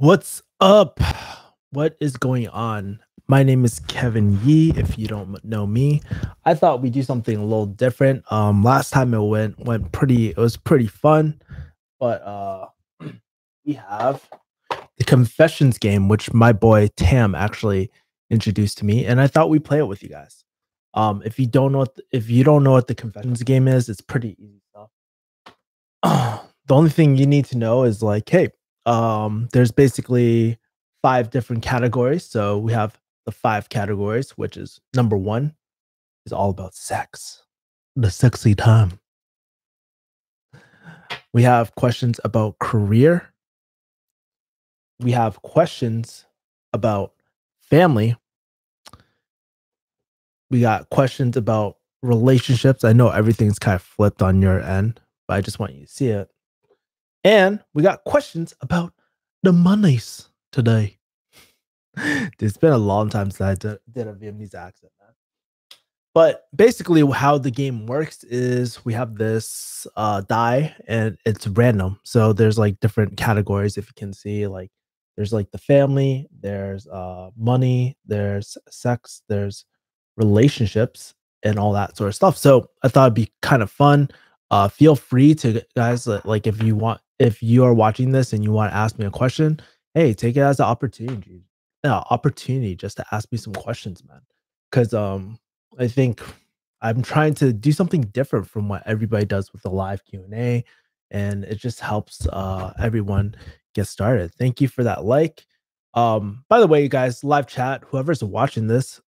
What's up? What is going on? My name is Kevin Yee. If you don't know me, I thought we'd do something a little different. Last time it was pretty fun, but we have the confessions game, which my boy Tam actually introduced to me, and I thought we'd play it with you guys. If you don't know what the confessions game is, it's pretty easy stuff. The only thing you need to know is like, hey, there's basically five different categories. So we have the five categories, which is number one is all about sex, the sexy time. We have questions about career. We have questions about family. We got questions about relationships. I know everything's kind of flipped on your end, but I just want you to see it. And we got questions about the monies today. It's been a long time since did a Vietnamese accent, man. But basically, how the game works is we have this die and it's random. So there's like different categories. If you can see, like there's like the family, there's money, there's sex, there's relationships, and all that sort of stuff. So I thought it'd be kind of fun. Feel free to guys like if you are watching this and you want to ask me a question, hey, take it as an opportunity just to ask me some questions, man. Because I think I'm trying to do something different from what everybody does with the live Q&A, and it just helps everyone get started. Thank you for that like. By the way, you guys, live chat, whoever's watching this,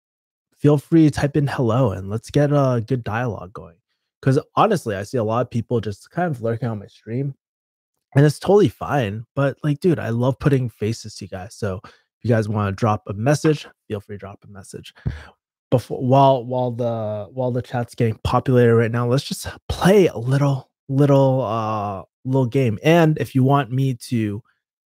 feel free to type in hello and let's get a good dialogue going. Because honestly, I see a lot of people just kind of lurking on my stream, and it's totally fine. But like, dude, I love putting faces to you guys. So if you guys want to drop a message, feel free to drop a message. Before while the chat's getting populated right now, let's just play a little game. And if you want me to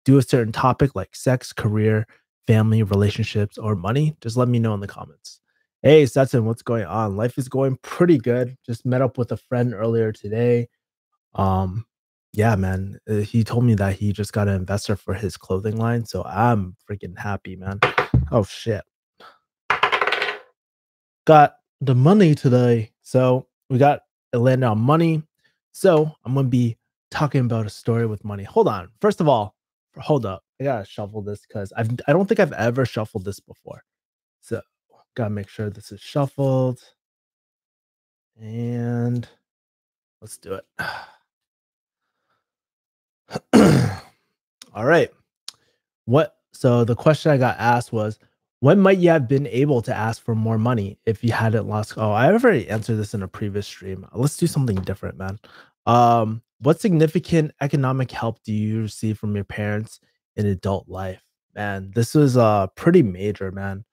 do a certain topic like sex, career, family, relationships, or money, just let me know in the comments. Hey, Stetson, what's going on? Life is going pretty good. Just met up with a friend earlier today. Um, yeah, man, he told me that he just got an investor for his clothing line, so I'm freaking happy, man. Oh shit, got the money today. So we got it landed on money. So I'm gonna be talking about a story with money. Hold on. First of all, hold up. I gotta shuffle this because I don't think I've ever shuffled this before. So gotta make sure this is shuffled. And let's do it. All right. So the question I got asked was, when might you have been able to ask for more money if you hadn't lost? Oh, I already answered this in a previous stream. Let's do something different, man. What significant economic help do you receive from your parents in adult life? Man, this was pretty major, man.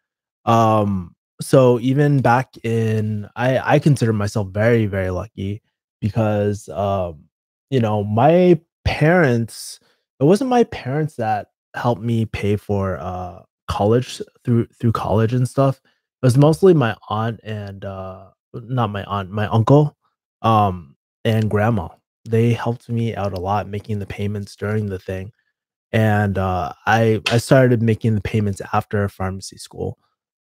So even back in I consider myself very, very lucky because my parents, it wasn't my parents that helped me pay for college through college and stuff. It was mostly my aunt and not my aunt, my uncle, and grandma. They helped me out a lot making the payments during the thing. And I started making the payments after pharmacy school.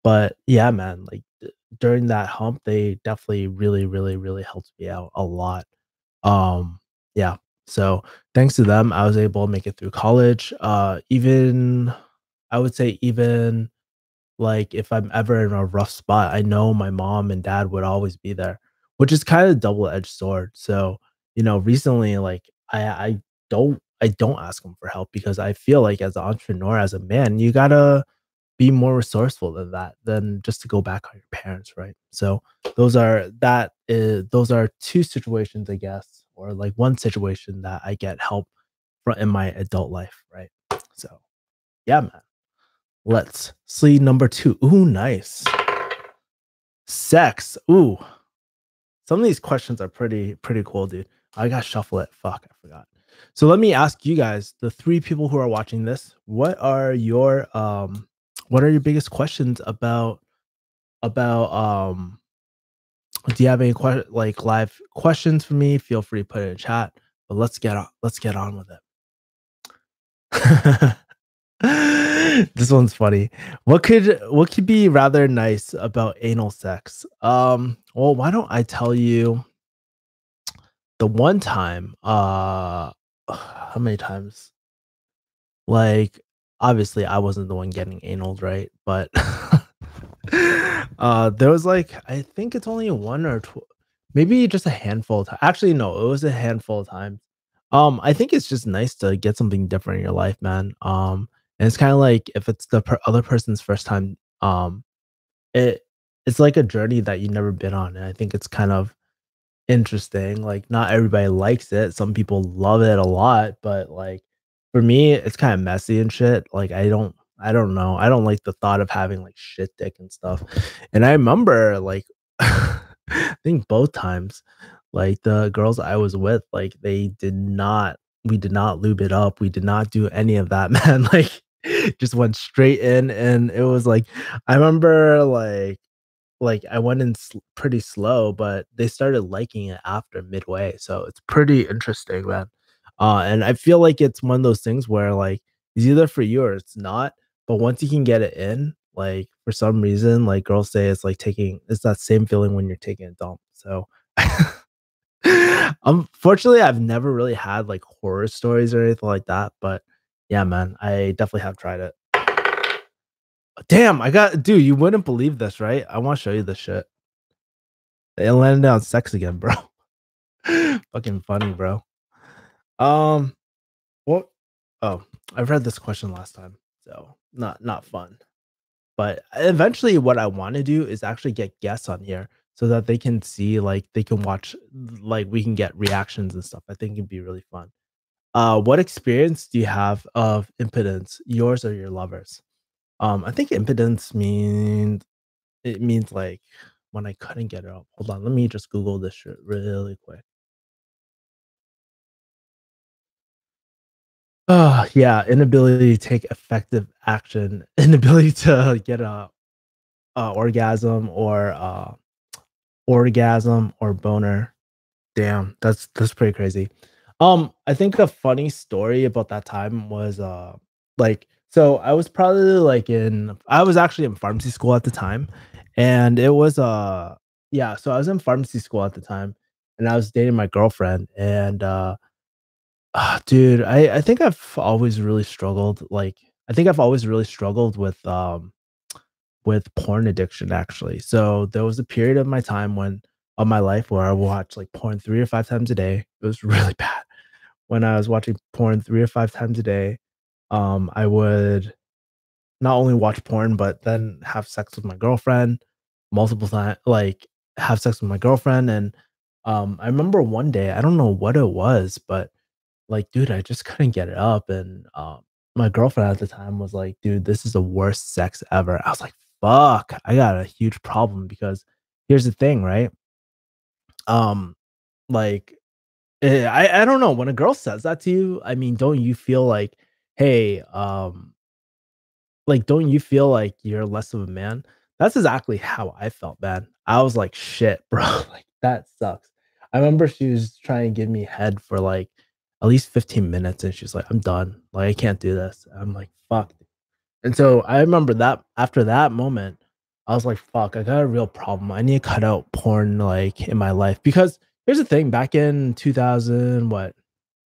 But yeah, man, like during that hump, they definitely really, really, really helped me out a lot. Yeah. So thanks to them, I was able to make it through college. Even I would say even like if I'm ever in a rough spot, I know my mom and dad would always be there, which is kind of double-edged sword. So, recently like I don't ask them for help because I feel like as an entrepreneur, as a man, you gotta be more resourceful than that, than just to go back on your parents, right? So those are two situations, I guess, or like one situation that I get help from in my adult life, right? So yeah, man. Let's see number two. Ooh, nice. Sex. Ooh, some of these questions are pretty cool, dude. I gotta shuffle it. Fuck, I forgot. So let me ask you guys, the three people who are watching this, what are your biggest questions about do you have any like live questions for me? Feel free to put it in chat. But let's get on with it. This one's funny. What could be rather nice about anal sex? Well, why don't I tell you the one time, how many times? Like, obviously, I wasn't the one getting anal, right? But there was like, I think it's only one or two, maybe just a handful of times. Actually, no, it was a handful of times. I think it's just nice to get something different in your life, man. And it's kind of like if it's the other person's first time, it it's like a journey that you've never been on, and I think it's kind of interesting. Like, not everybody likes it. Some people love it a lot, but, like, for me, it's kinda messy and shit. Like, I don't know. I don't like the thought of having, like, shit dick and stuff. And I remember, like, I think both times, like, the girls I was with, like, they did not we did not lube it up. We did not do any of that, man. Like, just went straight in, and it was like I remember, I went in pretty slow, but they started liking it after midway, so it's pretty interesting, man. And I feel like it's one of those things where, like, it's either for you or it's not, but once you can get it in, like, for some reason, like, girls say it's that same feeling when you're taking a dump, so unfortunately, I've never really had, like, horror stories or anything like that, but yeah, man, I definitely have tried it. Damn, dude, you wouldn't believe this, right? I wanna show you this shit. It landed on sex again, bro. Fucking funny, bro. Um, what oh, I've read this question last time, so not fun. But eventually what I wanna do is actually get guests on here so that they can see, like, they can watch, like, we can get reactions and stuff. I think it'd be really fun. What experience do you have of impotence, yours or your lovers? I think impotence means, like, when I couldn't get it up. Hold on, let me just Google this shit really quick. Yeah, inability to take effective action, inability to get a orgasm or boner. Damn, that's pretty crazy. I think a funny story about that time was, so I was actually in pharmacy school at the time, and it was, yeah, so I was in pharmacy school at the time, and I was dating my girlfriend, and, dude, I think I've always really struggled with porn addiction, actually. So there was a period of my life where I watched, like, porn 3 or 5 times a day. It was really bad. When I was watching porn 3 or 5 times a day, I would not only watch porn, but then have sex with my girlfriend multiple times, like, have sex with my girlfriend, and, I remember one day, I don't know what it was, but, like, dude, I just couldn't get it up, and, my girlfriend at the time was like, "Dude, this is the worst sex ever." I was like, "Fuck, I got a huge problem," because here's the thing, right? Um, like, I don't know, when a girl says that to you, I mean, don't you feel like, "Hey, don't you feel like you're less of a man?" That's exactly how I felt, man. I was like, "Shit, bro, like, that sucks." I remember she was trying to give me head for, like, at least 15 minutes, and she's like, "I'm done. Like, I can't do this." I'm like, "Fuck." And so I remember that after that moment, I was like, "Fuck, I got a real problem. I need to cut out porn, like, in my life." Because here's the thing, back in 2000, what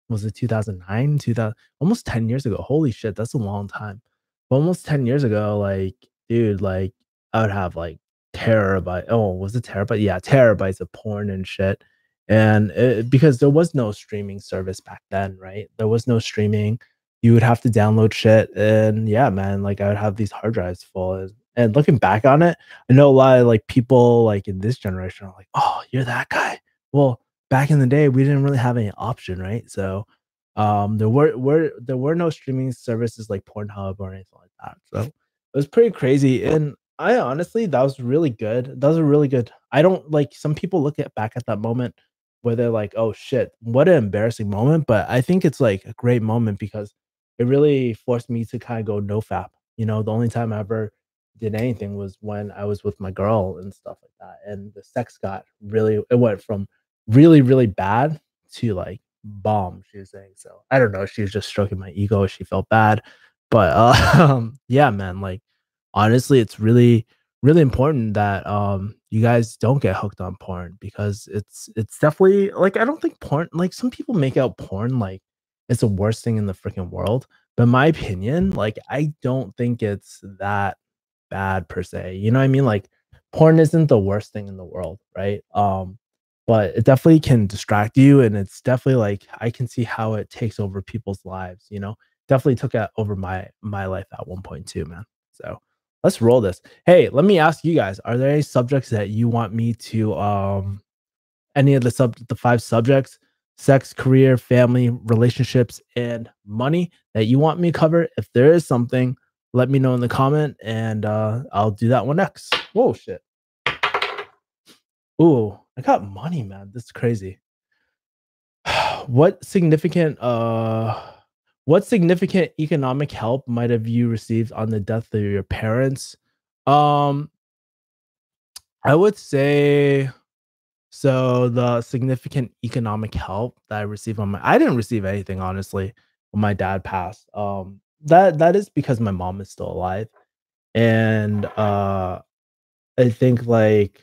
was it, 2009? 2000, almost 10 years ago. Holy shit, that's a long time. But almost 10 years ago, like, dude, like, I would have, like, was it terabyte? Yeah, terabytes of porn and shit. And because there was no streaming service back then, right? There was no streaming. You would have to download shit. And yeah, man, like, I would have these hard drives full. And looking back on it, I know a lot of, like, people, like, in this generation are like, "Oh, you're that guy." Well, back in the day, we didn't really have any option, right? So, there were no streaming services like Pornhub or anything like that. So, it was pretty crazy, and I honestly, that was really good. That was a really good. I don't like, some people look at back at that moment where they're like, "Oh shit, what an embarrassing moment," but I think it's, like, a great moment because it really forced me to kinda go nofap. You know, the only time I ever did anything was when I was with my girl and stuff like that, and the sex it went from really, really bad to, like, bomb, she was saying. So, I don't know, she was just stroking my ego, she felt bad, But, yeah, man, like, honestly, it's really, really important that, you guys don't get hooked on porn because it's definitely like, I don't think porn like, some people make out porn like it's the worst thing in the freaking world, but in my opinion, like, I don't think it's that bad per se, you know what I mean? Like, porn isn't the worst thing in the world, right? But it definitely can distract you, and it's definitely like I can see how it takes over people's lives, you know? Definitely took it over my life at one point too, man. So, let's roll this. Hey, let me ask you guys, are there any subjects that you want me to, any of the 5 subjects, sex, career, family, relationships, and money that you want me to cover? If there is something, let me know in the comment and, I'll do that one next. Whoa, shit. Ooh, I got money, man. This is crazy. What significant, what significant economic help might have you received on the death of your parents? Um, I would say so the significant economic help that I received on my I didn't receive anything honestly when my dad passed. That is because my mom is still alive. And I think like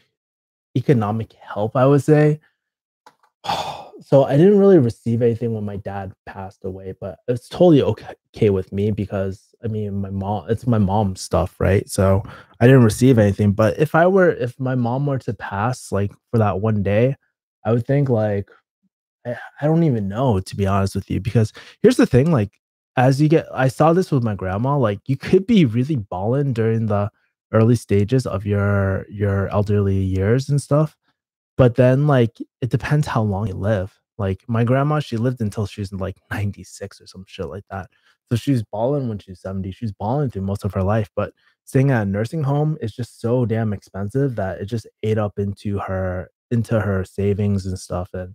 economic help, I would say. So I didn't really receive anything when my dad passed away, but it's totally okay with me because I mean my mom it's my mom's stuff, right? So I didn't receive anything. But if my mom were to pass like for that one day, I would think like I don't even know to be honest with you because here's the thing, like as you get I saw this with my grandma, like you could be really balling during the early stages of your elderly years and stuff, but then, like, it depends how long you live. Like, my grandma, she lived until she was, like, 96 or some shit like that. So she's balling when she's 70. She's balling through most of her life, but staying at a nursing home is just so damn expensive that it just ate up into her savings and stuff, and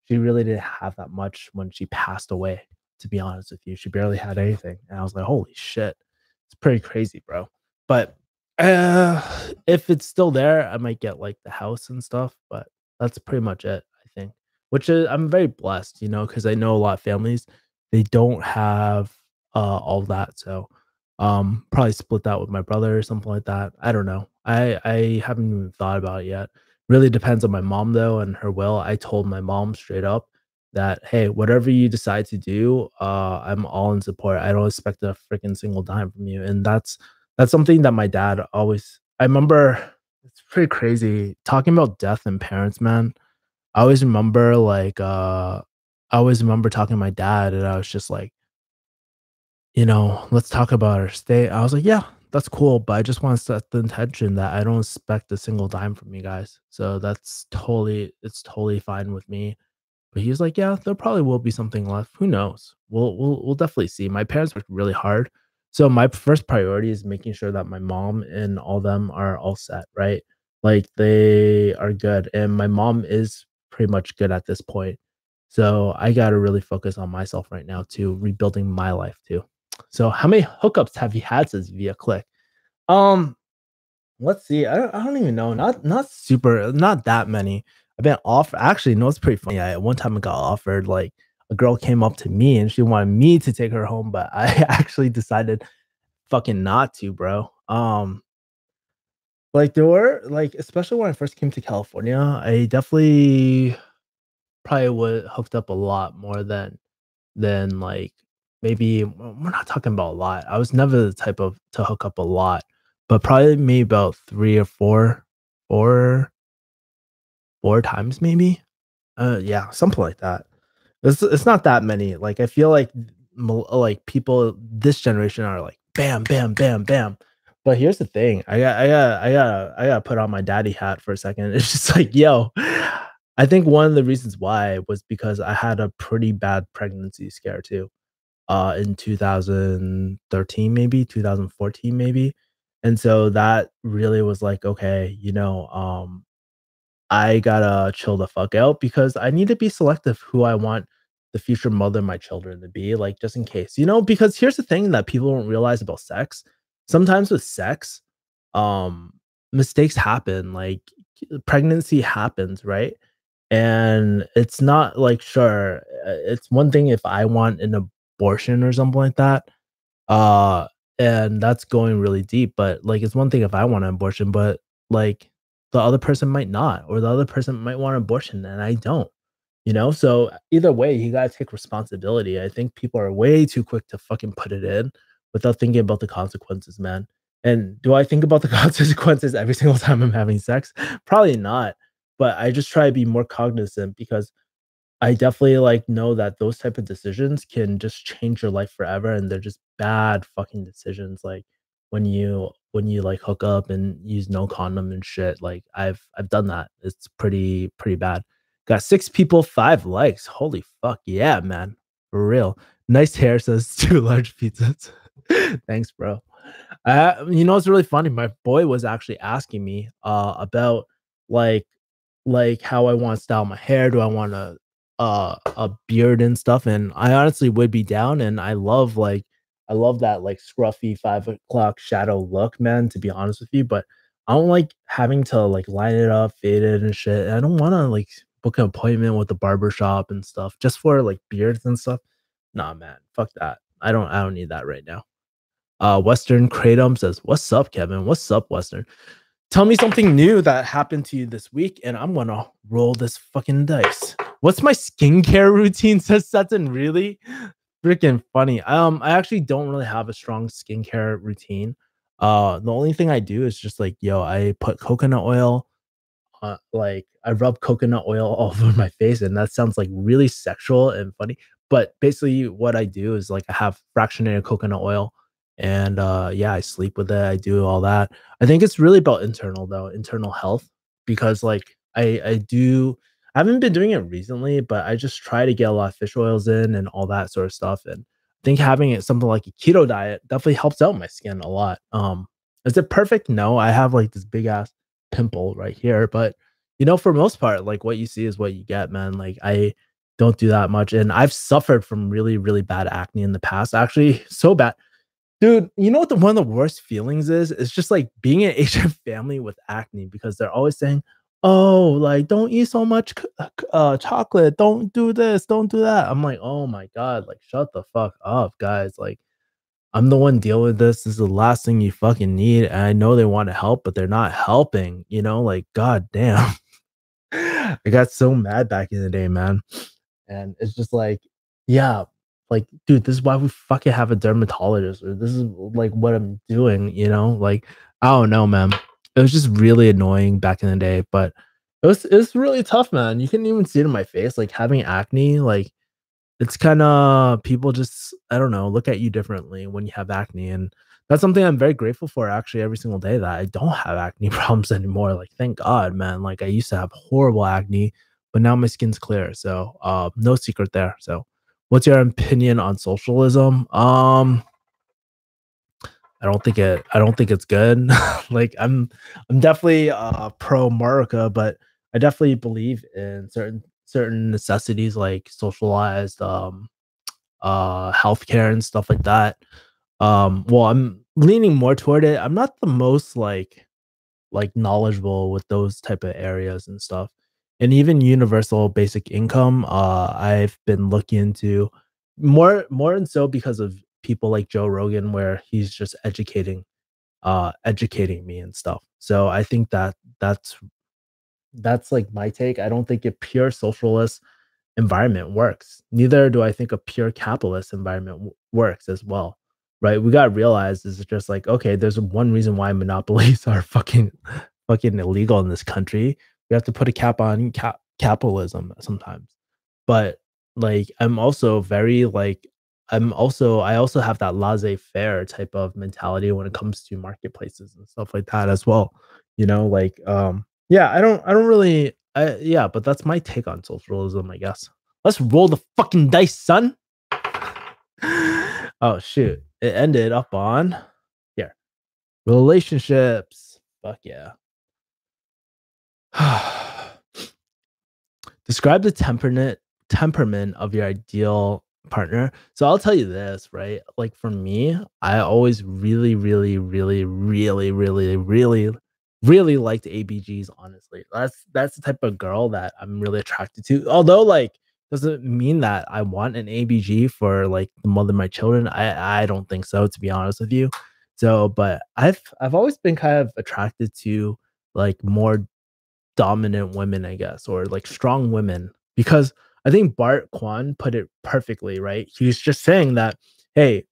she really didn't have that much when she passed away, to be honest with you. She barely had anything, and I was like, "Holy shit." It's pretty crazy, bro. But, uh, if it's still there, I might get, like, the house and stuff, but that's pretty much it, I think, which is I'm very blessed, you know, because I know a lot of families, they don't have, all that, so, probably split that with my brother or something like that. I don't know. I haven't even thought about it yet. Really depends on my mom, though, and her will. I told my mom straight up that, "Hey, whatever you decide to do, I'm all in support. I don't expect a freaking single dime from you," and that's something that my dad always I remember it's pretty crazy talking about death and parents, man. I always remember, like, I always remember talking to my dad, and I was just like, "Let's talk about our state." I was like, "Yeah, that's cool, but I just wanna set the intention that I don't expect a single dime from you guys. So it's totally fine with me." But he was like, "Yeah, there probably will be something left. Who knows? We'll definitely see." My parents worked really hard. So my first priority is making sure that my mom and all them are all set, right? Like they are good. And my mom is pretty much good at this point. So I gotta really focus on myself right now too, rebuilding my life too. So how many hookups have you had since via click? Um, let's see. I don't even know. Not super not that many. I've been off actually, no, it's pretty funny. At one time I got offered like a girl came up to me and she wanted me to take her home, but I actually decided fucking not to, bro. Like there were like especially when I first came to California, I definitely probably would hooked up a lot more than like maybe we're not talking about a lot. I was never the type of to hook up a lot, but probably maybe about 3 or 4 4 times maybe? Yeah, something like that. It's not that many, like, I feel like like, people this generation are like, "Bam, bam, bam, bam." But here's the thing, I gotta put on my daddy hat for a second. It's just like, yo, I think one of the reasons why was because I had a pretty bad pregnancy scare too, in 2013 maybe, 2014 maybe, and so that really was like, "Okay, I gotta chill the fuck out because I need to be selective who I want the future mother of my children to be, like, just in case, because here's the thing that people don't realize about sex. Sometimes with sex, um, mistakes happen, like, pregnancy happens, right? And it's not like, sure, it's one thing if I want an abortion or something like that, Uh, and that's going really deep, but, like, it's one thing if I want an abortion, but, like, the other person might not, or the other person might want an abortion and I don't, you know? So, either way, you gotta take responsibility. I think people are way too quick to fucking put it in without thinking about the consequences, man. And do I think about the consequences every single time I'm having sex? Probably not, but I just try to be more cognizant because I definitely, like, know that those type of decisions can just change your life forever, and they're just bad fucking decisions, like, when you, like, hook up and use no condom and shit, like, I've done that. It's pretty bad. Got 6 people, 5 likes. Holy fuck, yeah, man. For real. Nice hair, says 2 large pizzas. Thanks, bro. You know, it's really funny. My boy was actually asking me about like how I want to style my hair. Do I want a beard and stuff? And I honestly would be down. And I love that like scruffy 5 o'clock shadow look, man. To be honest with you, but I don't like having to like line it up, fade it and shit. I don't want to like book an appointment with the barber shop and stuff just for like beards and stuff. Nah, man, fuck that. I don't need that right now. Western Kratom says, "What's up, Kevin? What's up, Western? Tell me something new that happened to you this week, and I'm gonna roll this fucking dice. What's my skincare routine?" Says Sutton. Really freaking funny. I actually don't really have a strong skincare routine. The only thing I do is just like, yo, I put coconut oil like I rub coconut oil all over my face, and that sounds like really sexual and funny. But basically, what I do is like I have fractionated coconut oil, and yeah, I sleep with it. I do all that. I think it's really about internal though, internal health, because like I do. I haven't been doing it recently, but I just try to get a lot of fish oils in and all that sort of stuff. And I think having it something like a keto diet definitely helps out my skin a lot. Is it perfect? No, I have like this big ass pimple right here, but you know, for most part, like what you see is what you get, man. Like I don't do that much, and I've suffered from really bad acne in the past. Actually, so bad, dude. You know what? One of the worst feelings is? It's just like being an Asian family with acne because they're always saying, "Oh, like don't eat so much chocolate. Don't do this. Don't do that." I'm like, "Oh my god, like shut the fuck up, guys." Like I'm the one dealing with this. This is the last thing you fucking need. And I know they want to help, but they're not helping. You know, like god damn. I got so mad back in the day, man. And it's just like, yeah, like, dude, this is why we fucking have a dermatologist, or this is like what I'm doing, you know? Like, I don't know, man. It was just really annoying back in the day, but it's really tough, man. You can even see it in my face, like having acne, like it's kinda people just, I don't know, look at you differently when you have acne, and that's something I'm very grateful for actually every single day that I don't have acne problems anymore, like, thank God, man, like, I used to have horrible acne, but now my skin's clear, so, no secret there, so what's your opinion on socialism? I don't think it's good. Like, I'm definitely, pro America, but I definitely believe in certain necessities like socialized, healthcare and stuff like that. Well, I'm leaning more toward it. I'm not the most like knowledgeable with those type of areas and stuff. And even universal basic income, I've been looking into more and so because of people like Joe Rogan, where he's just educating me and stuff. So I think that that's like my take. I don't think a pure socialist environment works. Neither do I think a pure capitalist environment works as well. Right? We got to realize is just like, okay, there's one reason why monopolies are fucking illegal in this country. We have to put a cap on capitalism sometimes. But like I'm also very like I also have that laissez-faire type of mentality when it comes to marketplaces and stuff like that as well. You know, like yeah, I don't really yeah, but that's my take on socialism, I guess. Let's roll the fucking dice, son. Oh shoot. It ended up on here. Relationships. Fuck yeah. Describe the temperament of your ideal partner. So I'll tell you this, right? Like for me, I always really liked ABGs, honestly. That's the type of girl that I'm really attracted to. Although like doesn't mean that I want an ABG for like the mother of my children. I don't think so, to be honest with you. So, but I've always been kind of attracted to like more dominant women, I guess, or like strong women, because I think Bart Kwan put it perfectly, right? He's just saying that, hey,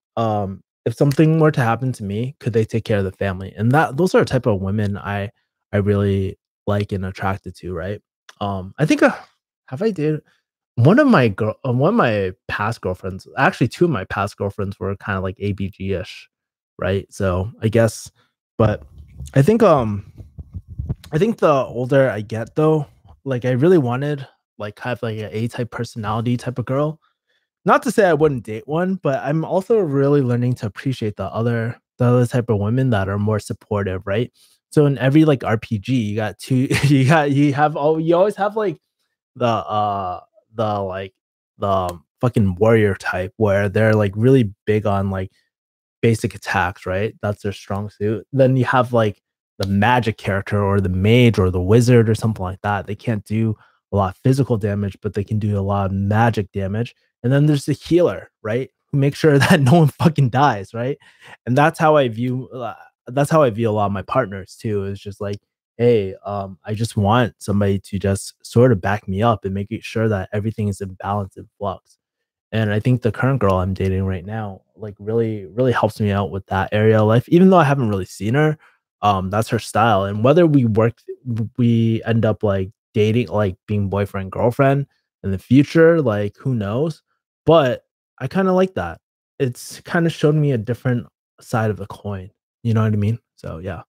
if something were to happen to me, could they take care of the family? And that those are the type of women I really like and attracted to, right? I think have I dated one of my past girlfriends, actually two of my past girlfriends were kind of like ABG-ish, right? So I guess, but I think I think the older I get though, like I really wanted like kind of like an A type personality type of girl. Not to say I wouldn't date one, but I'm also really learning to appreciate the other type of women that are more supportive, right? So in every like RPG, you got two you always have like the like the fucking warrior type where they're like really big on like basic attacks, right? That's their strong suit. Then you have like the magic character or the mage or the wizard or something like that. They can't do a lot of physical damage, but they can do a lot of magic damage. And then there's the healer, right? Who makes sure that no one fucking dies, right? And that's how I view a lot of my partners too. Is just like, hey, I just want somebody to just sort of back me up and making sure that everything is in balance and flux. And I think the current girl I'm dating right now, like really helps me out with that area of life. Even though I haven't really seen her, that's her style. And whether we end up like dating, like being boyfriend girlfriend in the future, like who knows? But I kind of like that. It's kind of showed me a different side of the coin. You know what I mean? So yeah.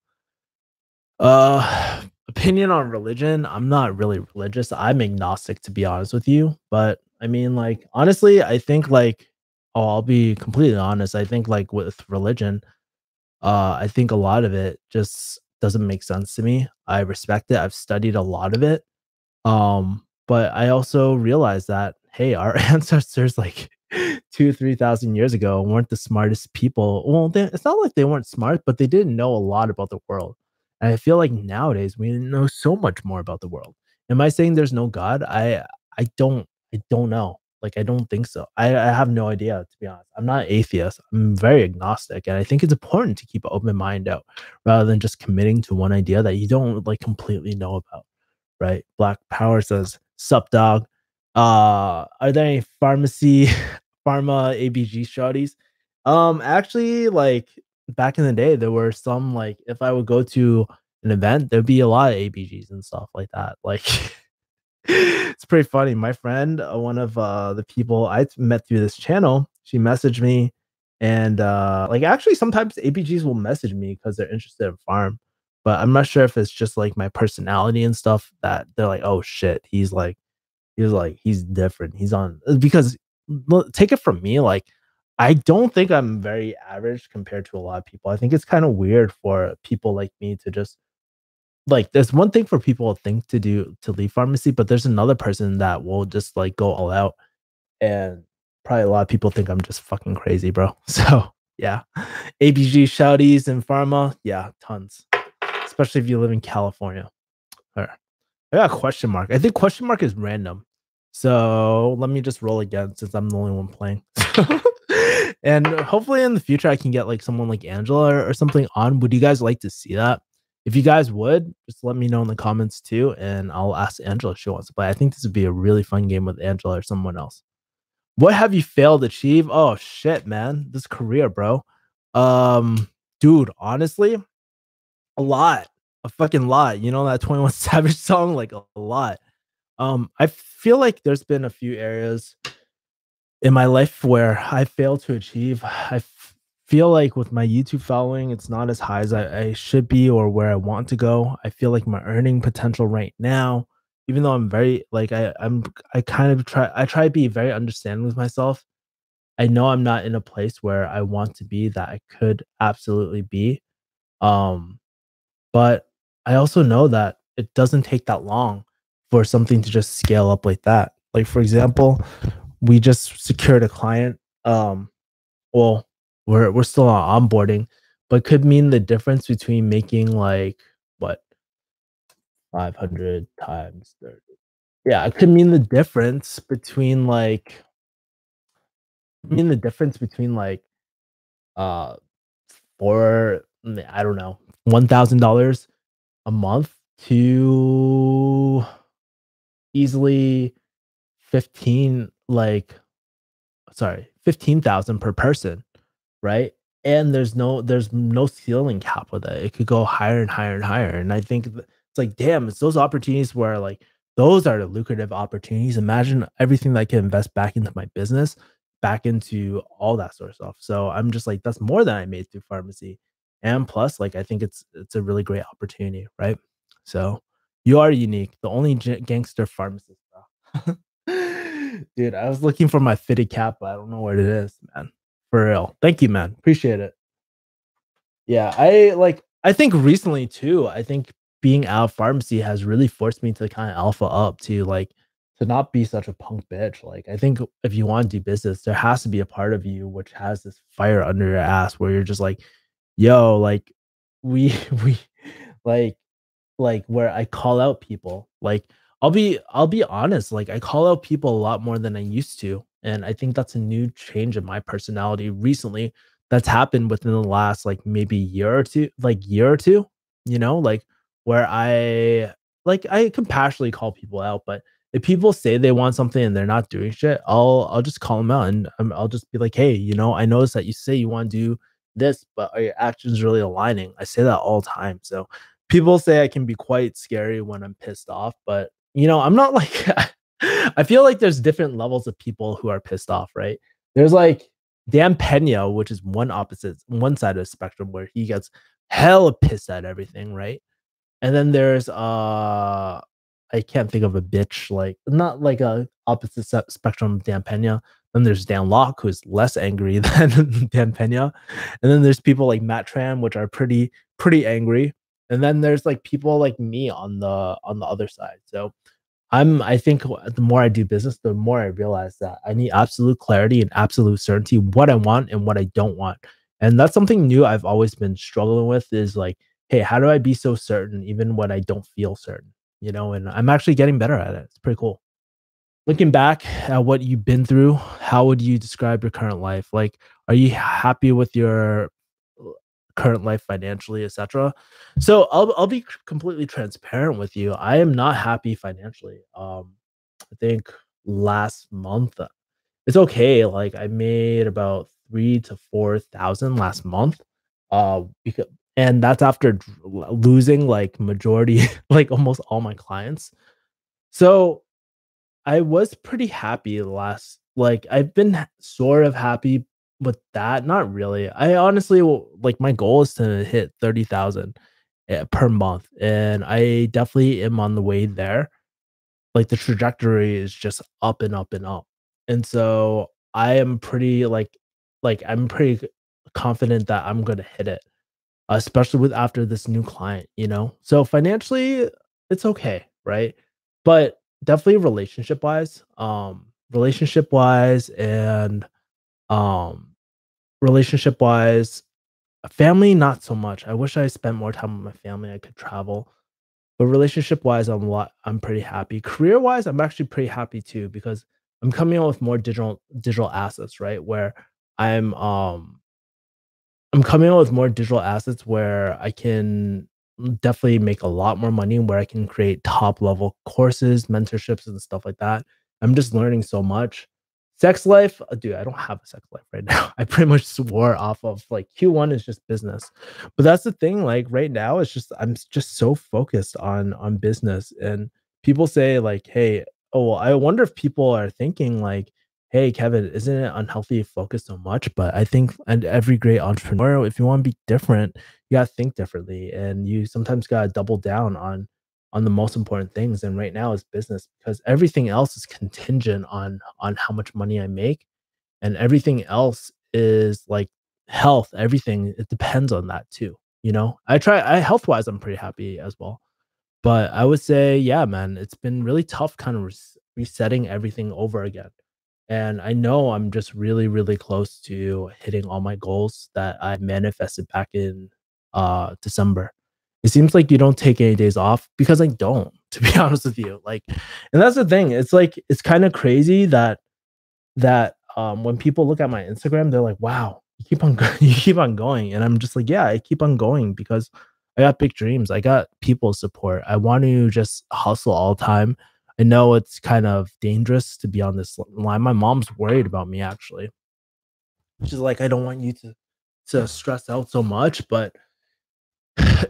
Opinion on religion, I'm not really religious. I'm agnostic to be honest with you, but I mean like honestly, I think like I'll be completely honest. I think like with religion, I think a lot of it just doesn't make sense to me. I respect it. I've studied a lot of it. But I also realized that, hey, our ancestors like 3,000 years ago weren't the smartest people. Well, it's not like they weren't smart, but they didn't know a lot about the world. And I feel like nowadays we know so much more about the world. Am I saying there's no God? I don't know. Like I don't think so. I have no idea, to be honest. I'm not atheist. I'm very agnostic. And I think it's important to keep an open mind out rather than just committing to one idea that you don't like completely know about, right? Black Power says, "Sup, dog? Are there any pharmacy, pharma ABG shawties?" Actually, like back in the day, there were some like if I would go to an event, there'd be a lot of ABGs and stuff like that. Like, it's pretty funny. My friend, one of the people I met through this channel, she messaged me, and like actually sometimes ABGs will message me because they're interested in farm, but I'm not sure if it's just like my personality and stuff that they're like, oh shit, he's different. He's on because take it from me, like I don't think I'm very average compared to a lot of people. I think it's kind of weird for people like me to just like there's one thing for people to think to do to leave pharmacy, but there's another person that will just like go all out, and probably a lot of people think I'm just fucking crazy, bro. So yeah. ABG shouties and pharma, yeah, tons. Especially if you live in California. All right. I got a question mark. I think question mark is random. So let me just roll again since I'm the only one playing. And hopefully in the future I can get like someone like Angela or something on. Would you guys like to see that? If you guys would, just let me know in the comments too, and I'll ask Angela if she wants to play. I think this would be a really fun game with Angela or someone else. What have you failed to achieve? Oh shit, man. This career, bro. Um, dude, honestly, a lot. A fucking lot. You know that 21 Savage song? Like a lot. I feel like there's been a few areas in my life where I failed to achieve. Feel like with my YouTube following, it's not as high as I should be or where I want to go. I feel like my earning potential right now, even though I'm very like I kind of try to be very understanding with myself. I know I'm not in a place where I want to be that I could absolutely be. Um, but I also know that it doesn't take that long for something to just scale up like that. Like for example, we just secured a client. Well, we're still on onboarding, but could mean the difference between making like what 500 times 30. Yeah, it could mean the difference between like uh for I don't know, $1,000 a month to easily 15 like sorry, 15,000 per person, right? And there's no ceiling cap with it. It could go higher and higher and higher. And I think it's like, damn, it's those opportunities where like those are the lucrative opportunities. Imagine everything that I can invest back into my business, back into all that sort of stuff. So I'm just like, that's more than I made through pharmacy. And plus, like I think it's a really great opportunity, right? So you are unique, the only gangster pharmacist, bro. Dude, I was looking for my fitted cap, but I don't know what it is, man. For real. Thank you, man. Appreciate it. Yeah, I think recently too, I think being out of pharmacy has really forced me to kind of alpha up to like to not be such a punk bitch. Like I think if you want to do business, there has to be a part of you which has this fire under your ass where you're just like, yo, like we we like where I call out people. Like I'll be honest, like I call out people a lot more than I used to. And I think that's a new change in my personality recently that's happened within the last like maybe year or two, like where I compassionately call people out, but if people say they want something and they're not doing shit, I'll just call them out and I'll just be like, hey, I noticed that you say you want to do this, but are your actions really aligning? I say that all the time. So people say I can be quite scary when I'm pissed off, but I'm not like I feel like there's different levels of people who are pissed off, right? There's like Dan Pena, which is one side of the spectrum where he gets hella pissed at everything, right? And then there's I can't think of a bitch like not like a opposite spectrum of Dan Pena. Then there's Dan Locke, who's less angry than Dan Pena. And then there's people like Matt Tran, which are pretty angry. And then there's like people like me on the other side. So I think the more I do business, the more I realize that I need absolute clarity and absolute certainty what I want and what I don't want. And that's something new I've always been struggling with is like, hey, how do I be so certain even when I don't feel certain? And I'm actually getting better at it. It's pretty cool. Looking back at what you've been through, how would you describe your current life? Like, are you happy with your current life financially, etc.? So I'll be completely transparent with you. I am not happy financially. I think last month it's okay. Like I made about 3 to 4 thousand last month. Because and that's after losing like majority, like almost all my clients. So I was pretty happy last like, I've been sort of happy with that, not really. I honestly like, my goal is to hit 30,000, per month, and I definitely am on the way there. Like, the trajectory is just up and up and up, and so I am pretty, I'm pretty confident that I'm gonna hit it, especially with after this new client? So financially, it's okay, right? But definitely relationship-wise and um relationship-wise, family not so much. I wish I spent more time with my family. I could travel. But relationship-wise, I'm pretty happy. Career-wise, I'm actually pretty happy too because I'm coming out with more digital assets, right? Where I'm um I'm coming up with more digital assets where I can definitely make a lot more money, where I can create top level courses, mentorships, and stuff like that. I'm just learning so much. Sex life, dude, I don't have a sex life right now. I pretty much swore off of like Q1 is just business. But that's the thing, like right now, it's just just so focused on business. And people say, like, hey, oh, well, I wonder if people are thinking like, hey, Kevin, isn't it unhealthy to focus so much? But I think, and every great entrepreneur, if you want to be different, you gotta think differently, and you sometimes gotta double down on the most important things. And right now is business because everything else is contingent on how much money I make, and everything else is like health. Everything it depends on that too. I health wise, I'm pretty happy as well. But I would say, yeah, man, it's been really tough kind of resetting everything over again. And I know I'm just really, really close to hitting all my goals that I manifested back in December. It seems like you don't take any days off because I don't. to be honest with you. Like, and that's the thing. It's like it's kind of crazy that when people look at my Instagram, they're like, "Wow, you keep on you keep on going," and I'm just like, "Yeah, I keep on going because I got big dreams. I got people support. I want to just hustle all the time. I know it's kind of dangerous to be on this line. My mom's worried about me actually. She's like, I don't want you to stress out so much, but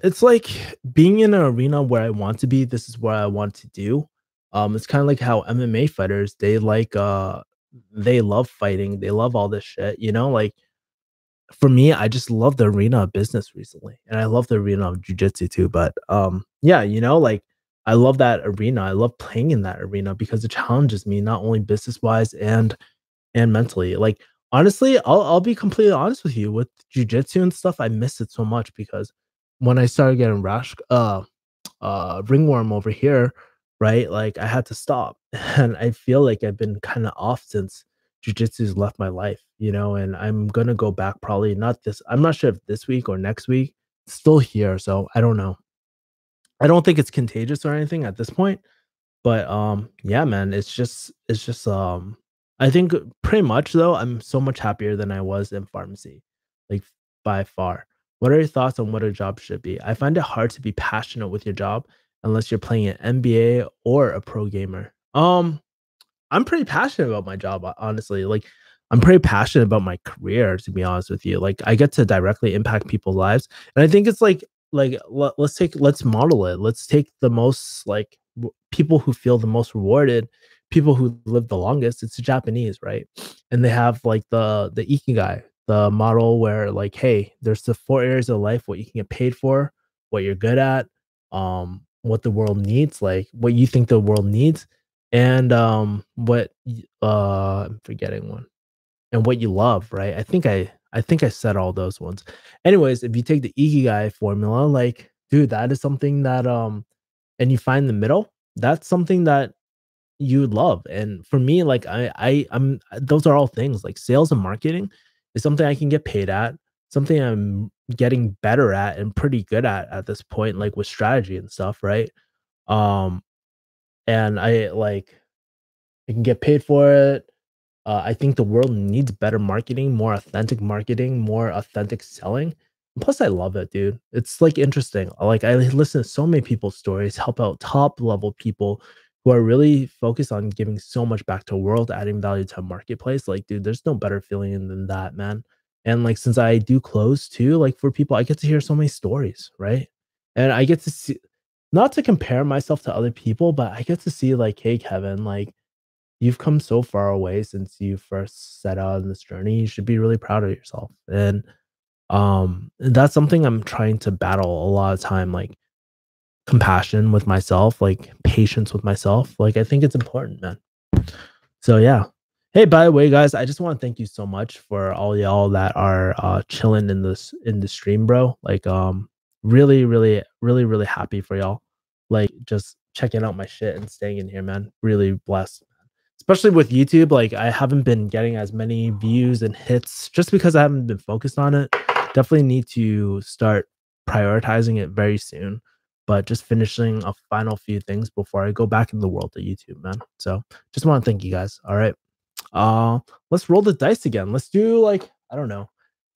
it's like being in an arena where I want to be. This is what I want to do. It's kind of like how MMA fighters they love fighting. They love all this shit. You know, like for me, I just love the arena of business recently, and I love the arena of jujitsu too. But yeah, you know, like I love that arena. I love playing in that arena because it challenges me not only business wise and mentally. Like honestly, I'll be completely honest with you with jujitsu and stuff. I miss it so much because when I started getting ringworm over here, right? Like I had to stop, and I feel like I've been kind of off since jujitsu's left my life, you know. And I'm gonna go back probably not this. I'm not sure if this week or next week. It's still here, so I don't know. I don't think it's contagious or anything at this point, but, yeah, man, it's just I think pretty much though, I'm so much happier than I was in pharmacy, like, by far. What are your thoughts on what a job should be? I find it hard to be passionate with your job unless you're playing an NBA or a pro gamer. I'm pretty passionate about my job, honestly. Like, I'm pretty passionate about my career, to be honest with you. Like, I get to directly impact people's lives, and I think it's like let's model it. Let's take the most like people who feel the most rewarded, people who live the longest. It's the Japanese, right? And they have like the ikigai, the model where like, hey, there's the four areas of life: what you can get paid for, what you're good at, what the world needs, like what you think the world needs, and I'm forgetting one, and what you love, right? I think I said all those ones. Anyways, if you take the ikigai formula, like, dude, that is something that and you find the middle, that's something that you love. And for me, like I'm those are all things like sales and marketing is something I can get paid at, something I'm getting better at and pretty good at this point, like with strategy and stuff, right? Um, and I can get paid for it. I think the world needs better marketing, more authentic selling. And plus, I love it, dude. It's like interesting. Like I listen to so many people's stories, help out top level people who are really focused on giving so much back to the world, adding value to a marketplace. Like, dude, there's no better feeling than that, man. And like, since I do close too, like for people, I get to hear so many stories, right? And I get to see, not to compare myself to other people, but I get to see like, hey, Kevin, like you've come so far away since you first set out on this journey. You should be really proud of yourself. And that's something I'm trying to battle a lot of time, like compassion with myself, like patience with myself. Like I think it's important, man. So yeah. Hey, by the way, guys, I just want to thank you so much for all y'all that are chilling in the stream, bro. Like really, really, really, really happy for y'all. Like just checking out my shit and staying in here, man. Really blessed. Especially with YouTube, like I haven't been getting as many views and hits just because I haven't been focused on it. Definitely need to start prioritizing it very soon. But just finishing a final few things before I go back in the world of YouTube, man. So just want to thank you guys. All right. Uh let's roll the dice again. Let's do like, I don't know,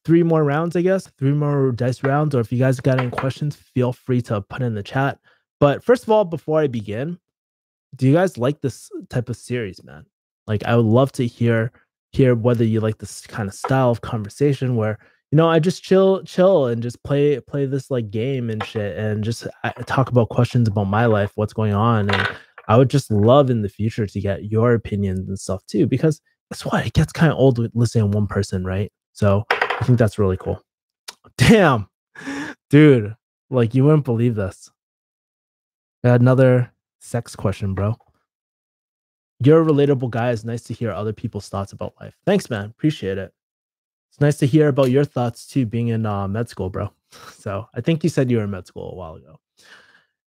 three more rounds, I guess. Three more dice rounds. Or if you guys got any questions, feel free to put in the chat. But first of all, before I begin, do you guys like this type of series, man? Like, I would love to hear whether you like this kind of style of conversation where I just chill and just play this like game and shit, and just talk about questions about my life, what's going on, and I would just love in the future to get your opinions and stuff too, because guess what? It gets kind of old with listening to one person, right? So I think that's really cool. Damn, dude, like you wouldn't believe this. I had another sex question, bro. You're a relatable guy. It's nice to hear other people's thoughts about life. Thanks, man. Appreciate it. It's nice to hear about your thoughts too, being in med school, bro. So I think you said you were in med school a while ago.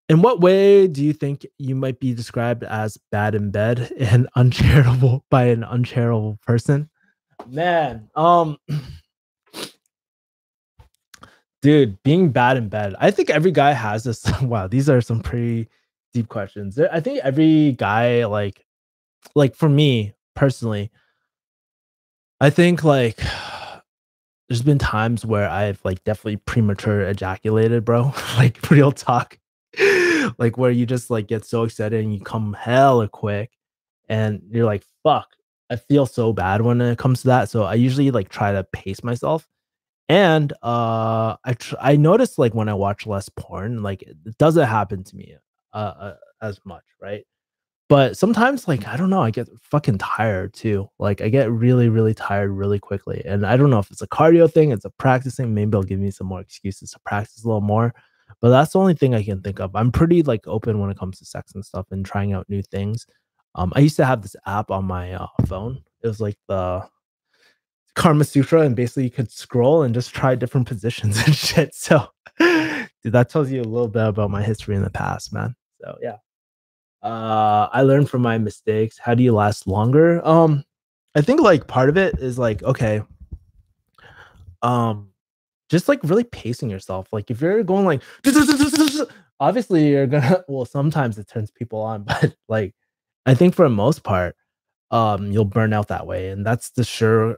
In what way do you think you might be described as bad in bed and uncharitable by an uncharitable person? Man, dude, being bad in bed. I think every guy has this. Wow, these are some pretty deep questions. I think every guy, like for me personally, I think like there's been times where I've like definitely premature ejaculated, bro. Like real talk. Like where you just like get so excited and you come hella quick and you're like, fuck. I feel so bad when it comes to that. So I usually like try to pace myself. And I noticed like when I watch less porn, like it doesn't happen to me as much, right? But sometimes, like, I don't know, I get fucking tired too. Like, I get really, really tired really quickly. And I don't know if it's a cardio thing, it's a practice thing. Maybe they'll give me some more excuses to practice a little more. But that's the only thing I can think of. I'm pretty like open when it comes to sex and stuff and trying out new things. I used to have this app on my phone. It was like the Karma Sutra, and basically you could scroll and just try different positions and shit. So, dude, that tells you a little bit about my history in the past, man. So, yeah. I learned from my mistakes. How do you last longer? I think like part of it is like, okay, um, just like really pacing yourself. Like if you're going like obviously you're gonna well, sometimes it turns people on, but like I think for the most part, you'll burn out that way. And that's the sure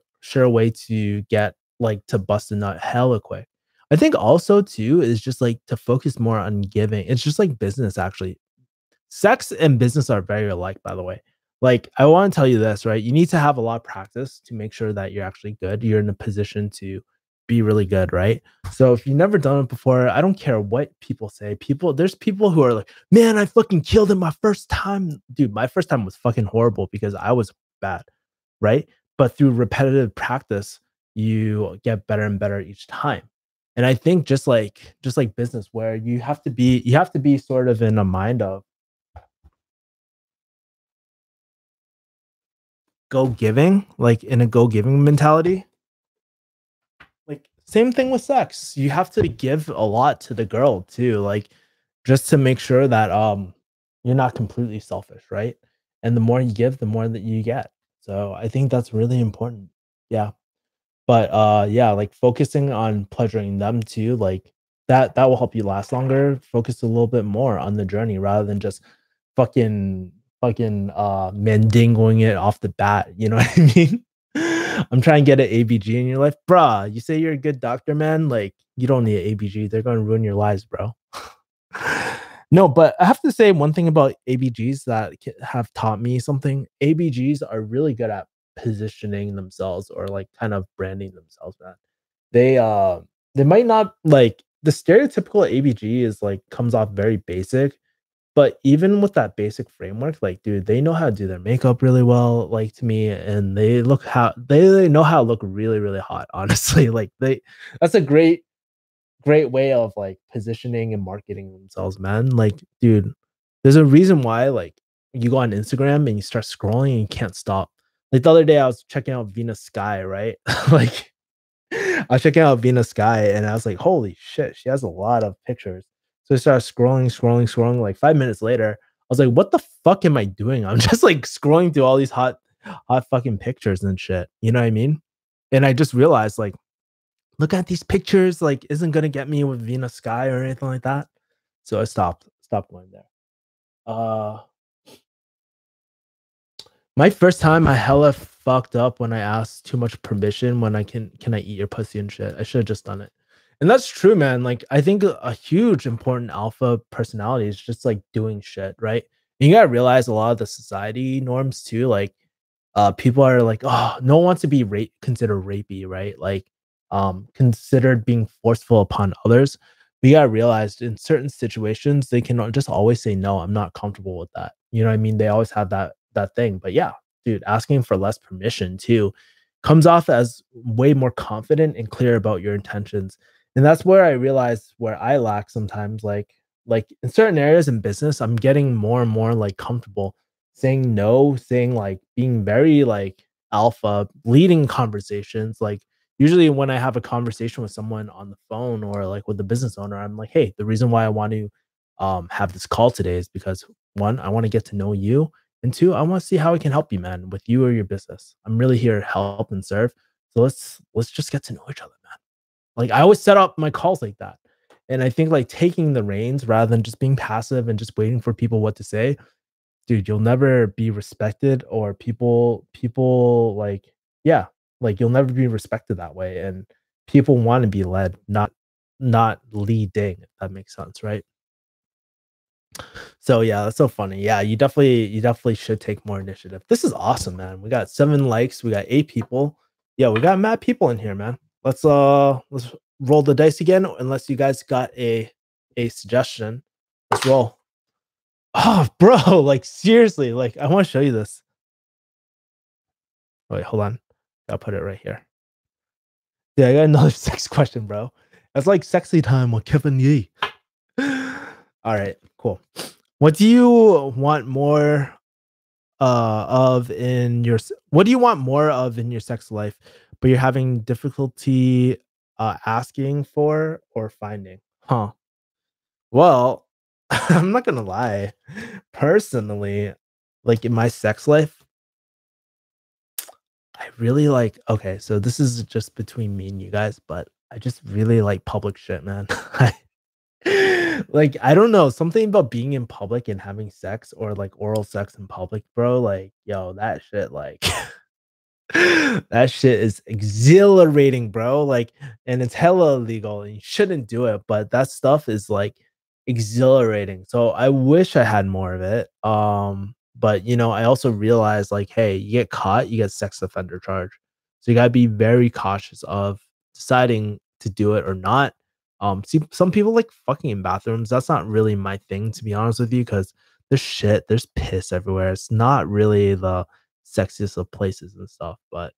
way to get like to bust a nut hella quick. I think also too is just like to focus more on giving. It's just like business actually. Sex and business are very alike, by the way. Like, I want to tell you this, right? You need to have a lot of practice to make sure that you're actually good. You're in a position to be really good, right? So if you've never done it before, I don't care what people say. There's people who are like, man, I fucking killed it my first time. Dude, my first time was fucking horrible because I was bad, right? But through repetitive practice, you get better and better each time. And I think just like business, where you have to be sort of in a mind of go giving, like in a go giving mentality. Like same thing with sex. You have to give a lot to the girl too, like just to make sure that you're not completely selfish, right? And the more you give, the more that you get. So I think that's really important. Yeah. But yeah, like focusing on pleasuring them too, like that will help you last longer. Focus a little bit more on the journey rather than just fucking mandingoing it off the bat. You know what I mean? I'm trying to get an ABG in your life. Bruh, you say you're a good doctor, man. Like you don't need an ABG. They're gonna ruin your lives, bro. No, but I have to say one thing about ABGs that have taught me something. ABGs are really good at positioning themselves or like kind of branding themselves, man. They uh they might not like the stereotypical ABG is like comes off very basic, but even with that basic framework, like dude, they know how to do their makeup really well, like to me, and they know how to look really, really hot, honestly. Like they that's a great way of like positioning and marketing themselves, man. Like, dude, there's a reason why like you go on Instagram and you start scrolling and you can't stop. Like the other day, I was checking out Venus Sky, right? Like, I was checking out Venus Sky and I was like, holy shit, she has a lot of pictures. So I started scrolling. Like 5 minutes later, I was like, what the fuck am I doing? I'm just like scrolling through all these hot fucking pictures and shit. You know what I mean? And I just realized, like, look at these pictures, like, isn't gonna get me with Venus Sky or anything like that. So I stopped going there. Uh my first time I hella fucked up when I asked too much permission when can I eat your pussy and shit. I should have just done it. And that's true, man. Like I think a huge important alpha personality is just like doing shit, right? And you gotta realize a lot of the society norms too, like people are like, oh, no one wants to be considered rapey, right? Like considered being forceful upon others. We gotta realize in certain situations they can just always say no, I'm not comfortable with that. You know what I mean? They always have that thing. But yeah, dude, asking for less permission too comes off as way more confident and clear about your intentions. And that's where I realize where I lack sometimes, like in certain areas in business, I'm getting more and more like comfortable saying no, saying like being very like alpha, leading conversations. Like usually when I have a conversation with someone on the phone or like with the business owner, I'm like, hey, the reason why I want to have this call today is because one, I want to get to know you, and two, I want to see how I can help you, man, with you or your business. I'm really here to help and serve. So let's just get to know each other, man. Like I always set up my calls like that. And I think like taking the reins rather than just being passive and just waiting for people what to say, dude, you'll never be respected or people like yeah, like you'll never be respected that way. And people want to be led, not leading, if that makes sense, right? So yeah, that's so funny. Yeah, you definitely should take more initiative. This is awesome, man. We got 7 likes, we got 8 people. Yeah, we got mad people in here, man. Let's roll the dice again, unless you guys got a suggestion. Let's roll. Oh, bro, like seriously, like I want to show you this. Wait, hold on. I'll put it right here. Yeah, I got another sex question, bro. That's like sexy time with Kevin Yee. All right, cool. What do you want more what do you want more of in your sex life, but you're having difficulty asking for or finding? Huh. Well, I'm not gonna lie. Personally, like in my sex life, I really like okay, so this is just between me and you guys, but I just really like public shit, man. Like, I don't know, something about being in public and having sex or like oral sex in public, bro. Like, yo, that shit, like, that shit is exhilarating, bro. Like, and it's hella illegal and you shouldn't do it, but that stuff is like exhilarating. So I wish I had more of it. But I also realized like, hey, you get caught, you get sex offender charge. So you gotta be very cautious of deciding to do it or not. See, some people like fucking in bathrooms. That's not really my thing, to be honest with you, because there's shit, there's piss everywhere. It's not really the sexiest of places and stuff. But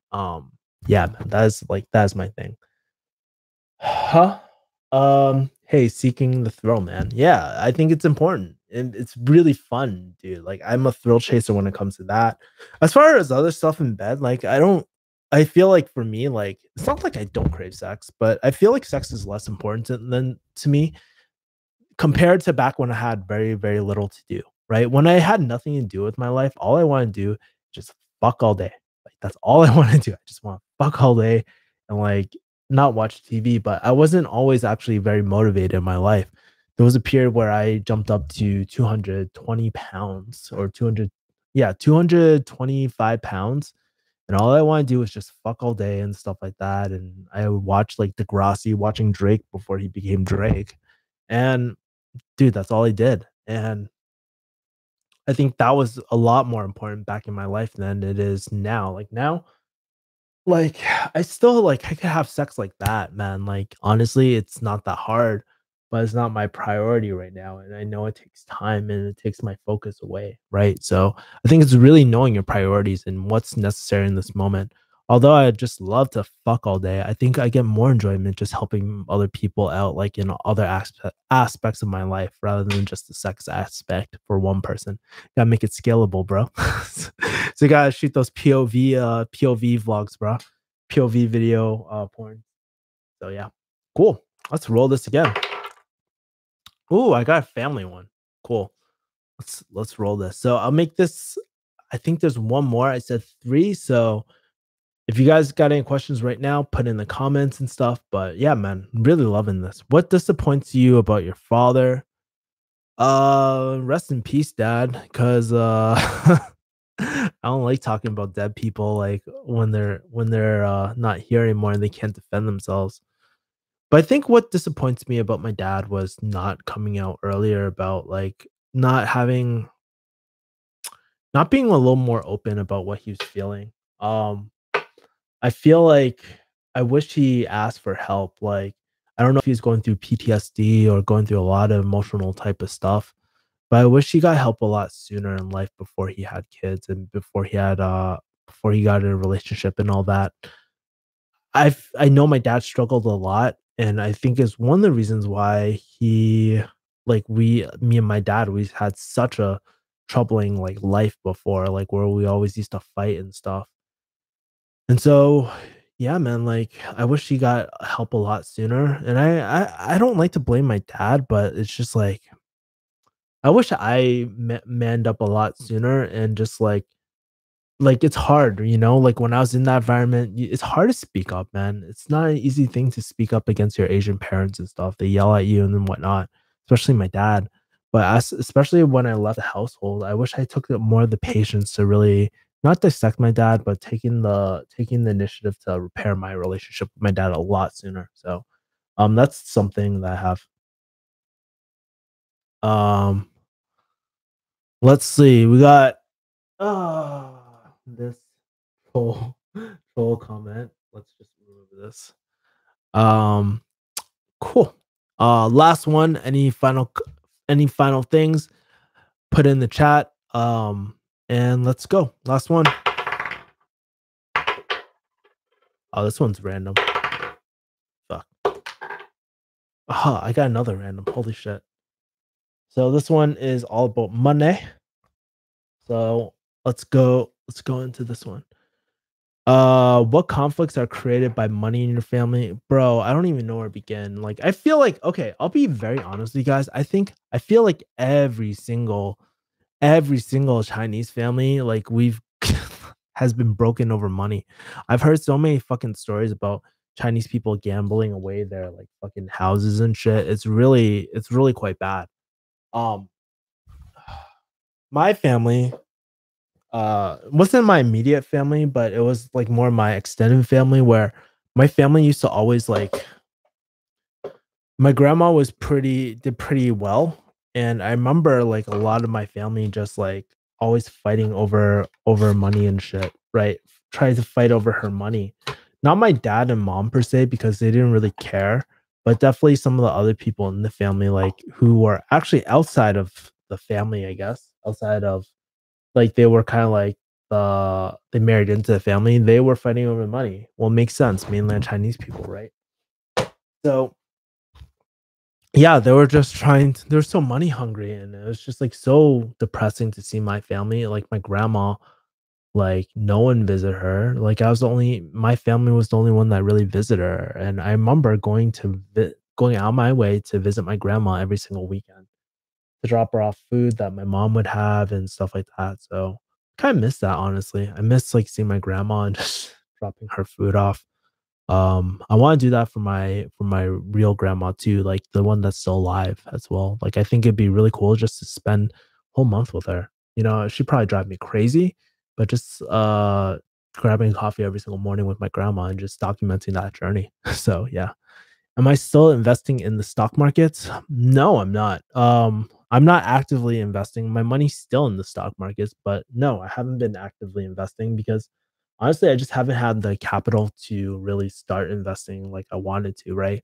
yeah, man, that is my thing. Huh? Hey, seeking the thrill, man. Yeah, I think it's important and it's really fun, dude. Like I'm a thrill chaser when it comes to that. As far as other stuff in bed, like I feel like for me, like it's not like I don't crave sex, but I feel like sex is less important than to me compared to back when I had very, very little to do, right? When I had nothing to do with my life, all I want to do is just fuck all day. Like that's all I want to do. I just want to fuck all day and like not watch TV, but I wasn't always actually very motivated in my life. There was a period where I jumped up to 220 pounds or 200, yeah, 225 pounds. And all I want to do is just fuck all day and stuff like that. And I would watch like Degrassi watching Drake before he became Drake. And dude, that's all I did, and I think that was a lot more important back in my life than it is now. Like, now, like, I still like, I could have sex like that, man, like, honestly, it's not that hard, but it's not my priority right now, and I know it takes time and it takes my focus away, right? So, I think it's really knowing your priorities and what's necessary in this moment. Although I just love to fuck all day, I think I get more enjoyment just helping other people out, like, in other aspects of my life rather than just the sex aspect for one person. Gotta make it scalable, bro. So you gotta shoot those POV vlogs, bro. POV video porn. So yeah. Cool. Let's roll this again. Ooh, I got a family one. Cool. Let's roll this. So I'll make this. I think there's one more. I said 3. So if you guys got any questions right now, put in the comments and stuff. But yeah, man, really loving this. What disappoints you about your father? Rest in peace, dad. Cause I don't like talking about dead people like when they're not here anymore and they can't defend themselves. But I think what disappoints me about my dad was not coming out earlier about like not being a little more open about what he was feeling. Um I feel like I wish he asked for help. Like I don't know if he's going through PTSD or going through a lot of emotional type of stuff, but I wish he got help a lot sooner in life before he had kids and before he got in a relationship and all that. I know my dad struggled a lot, and I think is one of the reasons why he like we me and my dad, we had such a troubling like life before, like where we always used to fight and stuff. And so yeah, man, like I wish he got help a lot sooner. And I don't like to blame my dad, but it's just like I wish I manned up a lot sooner and just like like it's hard, like when I was in that environment, it's hard to speak up, man. It's not an easy thing to speak up against your Asian parents and stuff. They yell at you and then whatnot, especially my dad. But especially when I left the household, I wish I took more of the patience to really not dissect my dad, but taking the initiative to repair my relationship with my dad a lot sooner. So that's something that I have. Um let's see. We got this troll troll comment. Let's just remove this. Um, cool. Last one. Any final things? Put in the chat. And let's go. Last one. Oh, this one's random. Fuck. Aha, I got another random. Holy shit. So this one is all about money. So let's go into this one. What conflicts are created by money in your family? Bro, I don't even know where to begin. Like, I feel like, okay, I'll be very honest with you guys. I feel like every single Chinese family, like we've has been broken over money. I've heard so many fucking stories about Chinese people gambling away their like fucking houses and shit. It's really quite bad. Um, my family wasn't my immediate family, but it was like more my extended family where my family used to always like my grandma was pretty well, and I remember like a lot of my family just like always fighting over money and shit, right? Trying to fight over her money. Not my dad and mom per se because they didn't really care, but definitely some of the other people in the family like who were actually outside of the family, I guess, outside of like, they were kinda like, they married into the family, they were fighting over money. Well, it makes sense, mainland Chinese people, right? So, yeah, they were just they were so money hungry, and it was just, like, so depressing to see my family, like, my grandma, like, no one visit her, like, my family was the only one that really visited her, and I remember going out my way to visit my grandma every single weekend, to drop her off food that my mom would have and stuff like that, so kinda miss that, honestly. I miss, like, seeing my grandma and just dropping her food off. I wanna do that for my real grandma too, like, the one that's still alive as well. Like, I think it'd be really cool just to spend whole month with her. She'd probably drive me crazy, but just, grabbing coffee every single morning with my grandma and just documenting that journey. So, yeah. Am I still investing in the stock markets? No, I'm not. I'm not actively investing. My money's still in the stock markets, but no, I haven't been actively investing because honestly, I just haven't had the capital to really start investing like I wanted to, right?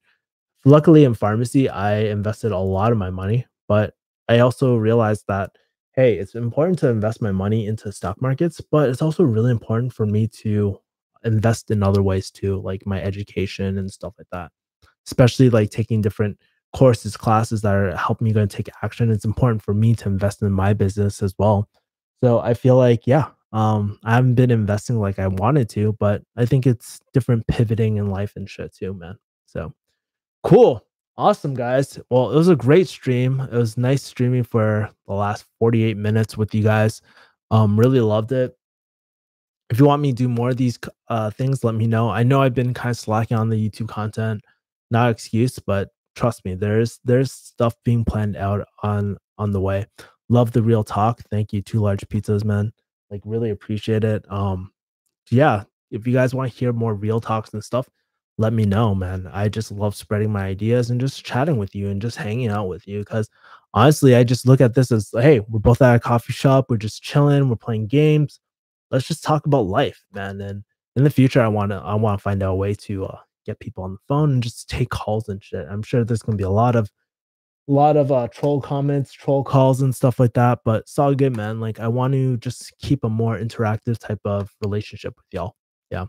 Luckily in pharmacy, I invested a lot of my money, but I also realized that hey, it's important to invest my money into stock markets, but it's also really important for me to invest in other ways too, like my education and stuff like that, especially like taking different courses, classes that are helping me go and take action. It's important for me to invest in my business as well. So I feel like, yeah, I haven't been investing like I wanted to, but I think it's different pivoting in life and shit too, man. So cool. Awesome, guys. Well, it was a great stream. It was nice streaming for the last 48 minutes with you guys. Really loved it. If you want me to do more of these things, let me know. I know I've been kind of slacking on the YouTube content, not excuse, but trust me, there's stuff being planned out on the way. Love the real talk. Thank you, Two Large Pizzas, man. Like really appreciate it. Yeah, if you guys want to hear more real talks and stuff, let me know, man. I just love spreading my ideas and just chatting with you and just hanging out with you. Because honestly, I just look at this as hey, we're both at a coffee shop, we're just chilling, we're playing games. Let's just talk about life, man. And in the future, I wanna find out a way to get people on the phone and just take calls and shit. I'm sure there's gonna be a lot of troll comments, troll calls, and stuff like that. But it's all good, man. Like I want to just keep a more interactive type of relationship with y'all. Yeah.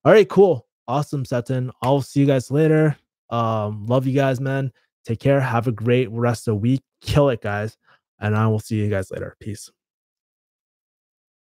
All right, cool. Awesome, Seton. I'll see you guys later. Love you guys, man. Take care. Have a great rest of the week. Kill it, guys. And I will see you guys later. Peace.